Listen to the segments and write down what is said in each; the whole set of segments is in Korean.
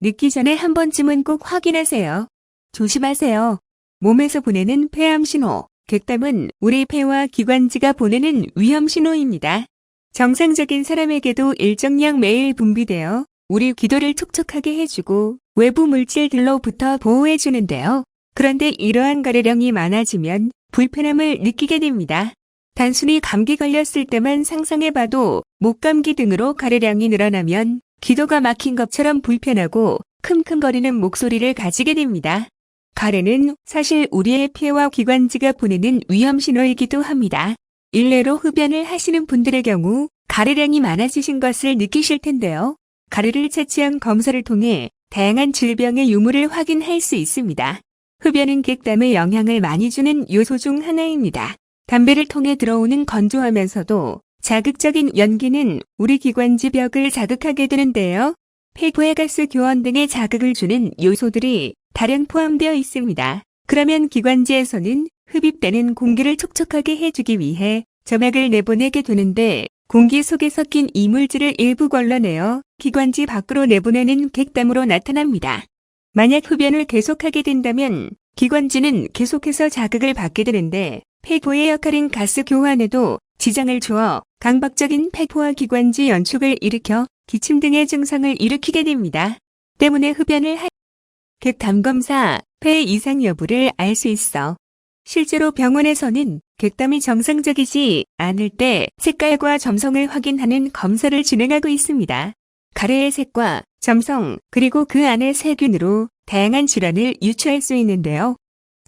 넣기 전에 한 번쯤은 꼭 확인하세요. 조심하세요. 몸에서 보내는 폐암 신호. 객담은 우리 폐와 기관지가 보내는 위험 신호입니다. 정상적인 사람에게도 일정량 매일 분비되어 우리 기도를 촉촉하게 해주고 외부 물질들로부터 보호해주는데요. 그런데 이러한 가래량이 많아지면 불편함을 느끼게 됩니다. 단순히 감기 걸렸을 때만 상상해봐도 목감기 등으로 가래량이 늘어나면 기도가 막힌 것처럼 불편하고 킁킁거리는 목소리를 가지게 됩니다. 가래는 사실 우리의 폐와 기관지가 보내는 위험 신호이기도 합니다. 일례로 흡연을 하시는 분들의 경우 가래량이 많아지신 것을 느끼실 텐데요. 가래를 채취한 검사를 통해 다양한 질병의 유무를 확인할 수 있습니다. 흡연은 객담에 영향을 많이 주는 요소 중 하나입니다. 담배를 통해 들어오는 건조하면서도 자극적인 연기는 우리 기관지 벽을 자극하게 되는데요. 폐부의 가스 교원 등의 자극을 주는 요소들이 다량 포함되어 있습니다. 그러면 기관지에서는 흡입되는 공기를 촉촉하게 해주기 위해 점액을 내보내게 되는데 공기 속에 섞인 이물질을 일부 걸러내어 기관지 밖으로 내보내는 객담으로 나타납니다. 만약 흡연을 계속하게 된다면 기관지는 계속해서 자극을 받게 되는데 폐부의 역할인 가스 교환에도 지장을 주어 강박적인 폐포와 기관지 연축을 일으켜 기침 등의 증상을 일으키게 됩니다. 때문에 흡연을 할 객담 검사, 폐 이상 여부를 알 수 있어. 실제로 병원에서는 객담이 정상적이지 않을 때 색깔과 점성을 확인하는 검사를 진행하고 있습니다. 가래의 색과 점성, 그리고 그 안의 세균으로 다양한 질환을 유추할 수 있는데요.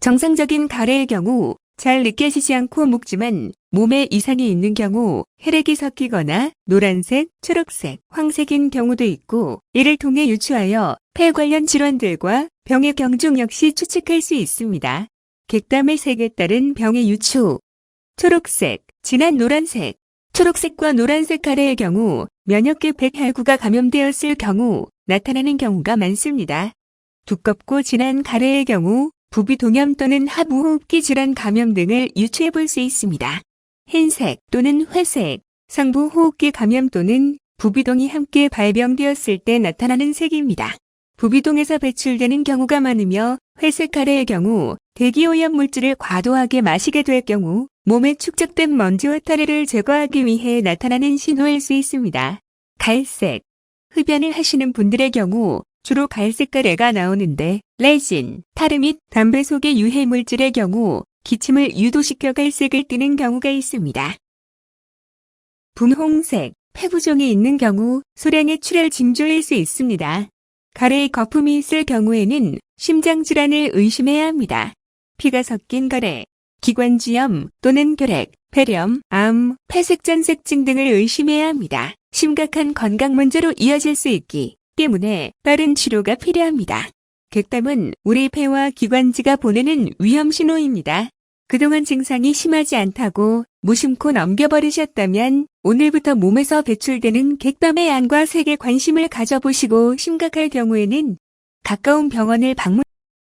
정상적인 가래의 경우 잘 느껴지지 않고 묵지만 몸에 이상이 있는 경우 혈액이 섞이거나 노란색, 초록색, 황색인 경우도 있고 이를 통해 유추하여 폐 관련 질환들과 병의 경중 역시 추측할 수 있습니다. 객담의 색에 따른 병의 유추. 초록색, 진한 노란색. 초록색과 노란색 가래의 경우 면역계 백혈구가 감염되었을 경우 나타나는 경우가 많습니다. 두껍고 진한 가래의 경우 부비동염 또는 하부호흡기 질환 감염 등을 유추해 볼 수 있습니다. 흰색 또는 회색, 상부호흡기 감염 또는 부비동이 함께 발병되었을 때 나타나는 색입니다. 부비동에서 배출되는 경우가 많으며 회색 가래의 경우 대기오염 물질을 과도하게 마시게 될 경우 몸에 축적된 먼지와 타래를 제거하기 위해 나타나는 신호일 수 있습니다. 갈색, 흡연을 하시는 분들의 경우 주로 갈색 가래가 나오는데 레진, 타르 및 담배 속의 유해 물질의 경우 기침을 유도시켜 갈색을 띠는 경우가 있습니다. 분홍색, 폐부종이 있는 경우 소량의 출혈 징조일 수 있습니다. 가래의 거품이 있을 경우에는 심장질환을 의심해야 합니다. 피가 섞인 가래, 기관지염 또는 결핵, 폐렴, 암, 폐색전색증 등을 의심해야 합니다. 심각한 건강 문제로 이어질 수 있기 때문에 빠른 치료가 필요합니다. 객담은 우리 폐와 기관지가 보내는 위험 신호입니다. 그동안 증상이 심하지 않다고 무심코 넘겨버리셨다면 오늘부터 몸에서 배출되는 객담의 양과 색에 관심을 가져보시고 심각할 경우에는 가까운 병원을 방문